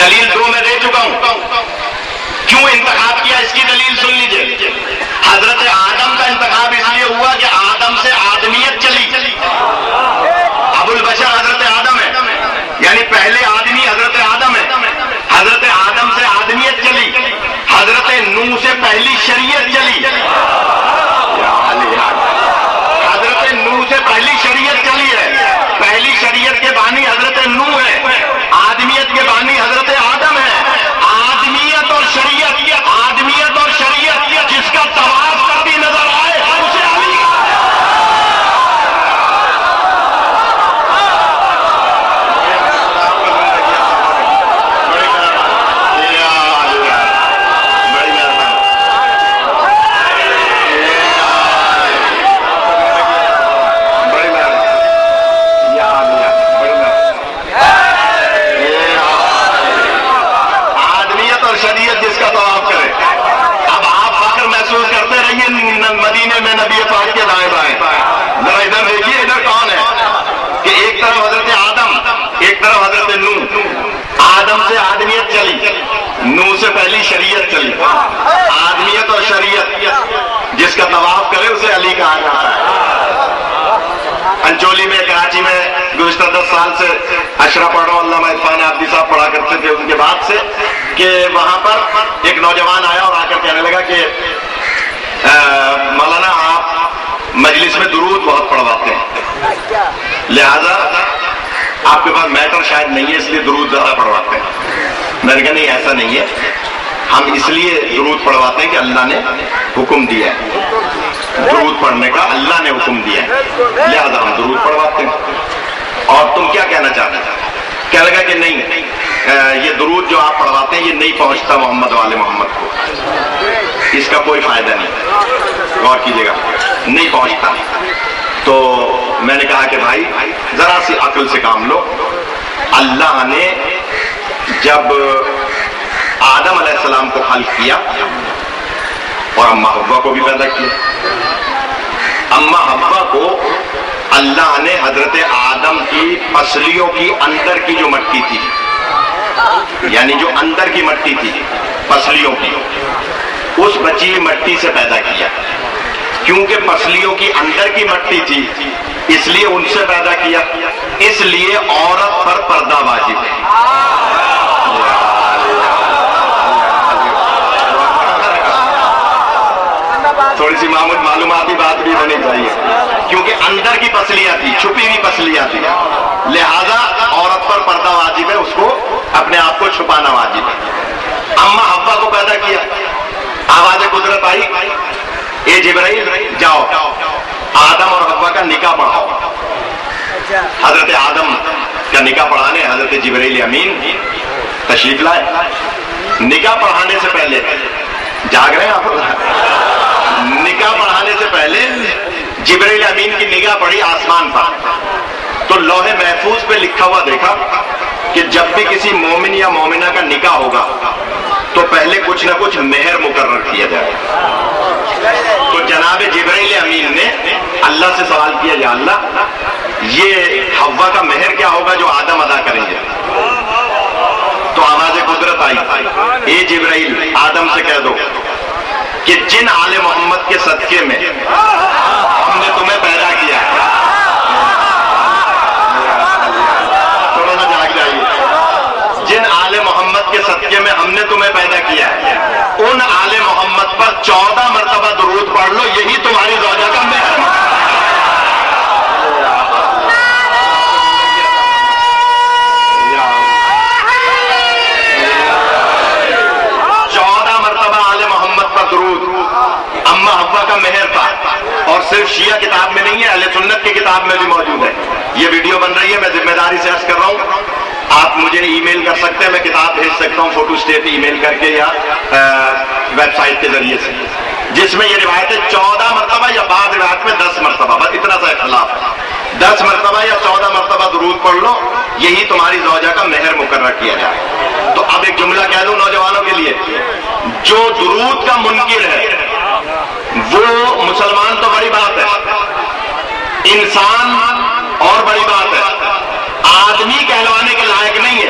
دلیل 2 میں دے چکا ہوں. کیوں انتخاب کیا اس کی دلیل سن لیجئے. حضرت آدم کا انتخاب اس لیے ہوا کہ آدم سے آدمیت چلی. ابو البشر حضرت آدم ہے، یعنی پہلے آدمی حضرت آدم ہے. حضرت آدم سے آدمیت چلی. حضرت نوح سے پہلی شریعت چلی. حضرت نوح سے پہلی شریعت چلی ہے. پہلی شریعت کے بانی حضرت نوح ہے. آدمیت کے بانی حضرت آدم ہے. آدمیت اور شریعت جس کا طواف کرتی نظر آئے اسے علی مدینے میں نبی پاک کے دائیں بائیں. ذرا ادھر دیکھیے، ادھر کون ہے کہ ایک طرف حضرت آدم، ایک طرف حضرت نوح. آدم سے آدمیت چلی، نوح سے پہلی شریعت چلی. آدمیت اور شریعت جس کا طواف کرے اسے علی کہا جاتا ہے. انچولی میں، کراچی میں گزشتہ 10 سال سے اشرا پڑھ رہا ہوں. علامہ عرفان عابدی صاحب پڑھا کرتے تھے ان کے بعد سے، کہ وہاں پر ایک نوجوان آیا اور آ کر کہنے لگا کہ مولانا آپ مجلس میں درود بہت پڑھواتے ہیں، لہذا آپ کے پاس میٹر شاید نہیں ہے اس لیے درود زیادہ پڑھواتے ہیں. میں نے کہا نہیں، ایسا نہیں ہے. ہم اس لیے درود پڑھواتے ہیں کہ اللہ نے حکم دیا ہے، درود پڑھنے کا اللہ نے حکم دیا ہے، لہذا ہم درود پڑھواتے ہیں. اور تم کیا کہنا چاہتے ہیں؟ کہنے لگا کہ نہیں، یہ درود جو آپ پڑھواتے ہیں یہ نہیں پہنچتا محمد والے محمد کو، اس کا کوئی فائدہ نہیں. غور کیجیے گا، نہیں پہنچتا. تو میں نے کہا کہ بھائی ذرا سی عقل سے کام لو. اللہ نے جب آدم علیہ السلام کو خلق کیا اور اماں حوا کو بھی پیدا کیا. اماں حوا کو اللہ نے حضرت آدم کی پسلیوں کی اندر کی جو مٹی تھی، یعنی جو اندر کی مٹی تھی پسلیوں کی، اس بچی مٹی سے پیدا کیا. کیونکہ پسلیوں کی اندر کی مٹی تھی اس لیے ان سے پیدا کیا. اس لیے عورت پر پردہ واجب ہے. تھوڑی سی معلوماتی بات بھی ہونی چاہیے، کیونکہ اندر کی پسلیاں تھی، چھپی ہوئی پسلیاں تھی، لہذا عورت پر پردہ واجب ہے، اس کو اپنے آپ کو چھپانا واجب ہے. اماں حوا کو پیدا کیا، آواز قدرت آئی، اے جبرائیل جاؤ آدم اور حوا کا نکاح پڑھاؤ. حضرت آدم کا نکاح پڑھانے حضرت جبرائیل امین تشریف لائے. نکاح پڑھانے سے پہلے، جاگ رہے ہیں آپ؟ نکاح پڑھانے سے پہلے جبرائیل امین کی نگاہ پڑی آسمان پر، تو لوح محفوظ پہ لکھا ہوا دیکھا کہ جب بھی کسی مومن یا مومنہ کا نکاح ہوگا تو پہلے کچھ نہ کچھ مہر مقرر کیا جائے. تو جناب جبرائیل امین نے اللہ سے سوال کیا، یا اللہ یہ حوا کا مہر کیا ہوگا جو آدم ادا کریں گے؟ تو آواز قدرت آئی، اے جبرائیل آدم سے کہہ دو کہ جن آل محمد کے صدقے میں ہم نے تمہیں پیدا کیا ہے، تھوڑا سا جاگ جائیے، جن آل محمد کے صدقے میں ہم نے تمہیں پیدا کیا ہے ان آل محمد پر 14 مرتبہ درود پڑھ لو، یہی تمہاری زوجہ کا مہر ہے. 14 مرتبہ آل محمد پر درود. اماں حوا کا مہر تھا، اور صرف شیعہ کتاب میں نہیں ہے، اہل سنت کی کتاب میں بھی موجود ہے. یہ ویڈیو بن رہی ہے، میں ذمہ داری سے عرض کر رہا ہوں، آپ مجھے ای میل کر سکتے ہیں، میں کتاب بھیج سکتا ہوں فوٹو اسٹیٹ ای میل کر کے یا ویب سائٹ کے ذریعے سے، جس میں یہ روایتیں 14 مرتبہ یا بعض روایت میں 10 مرتبہ، بس اتنا سا اختلاف ہے. 10 مرتبہ یا 14 مرتبہ درود پڑھ لو، یہی تمہاری زوجہ کا مہر مقرر کیا جائے. تو اب ایک جملہ کہہ دوں نوجوانوں کے لیے، جو درود کا منکر ہے وہ مسلمان تو بڑی بات ہے، انسان اور بڑی بات ہے، آدمی کہلوانے کے لائق نہیں ہے.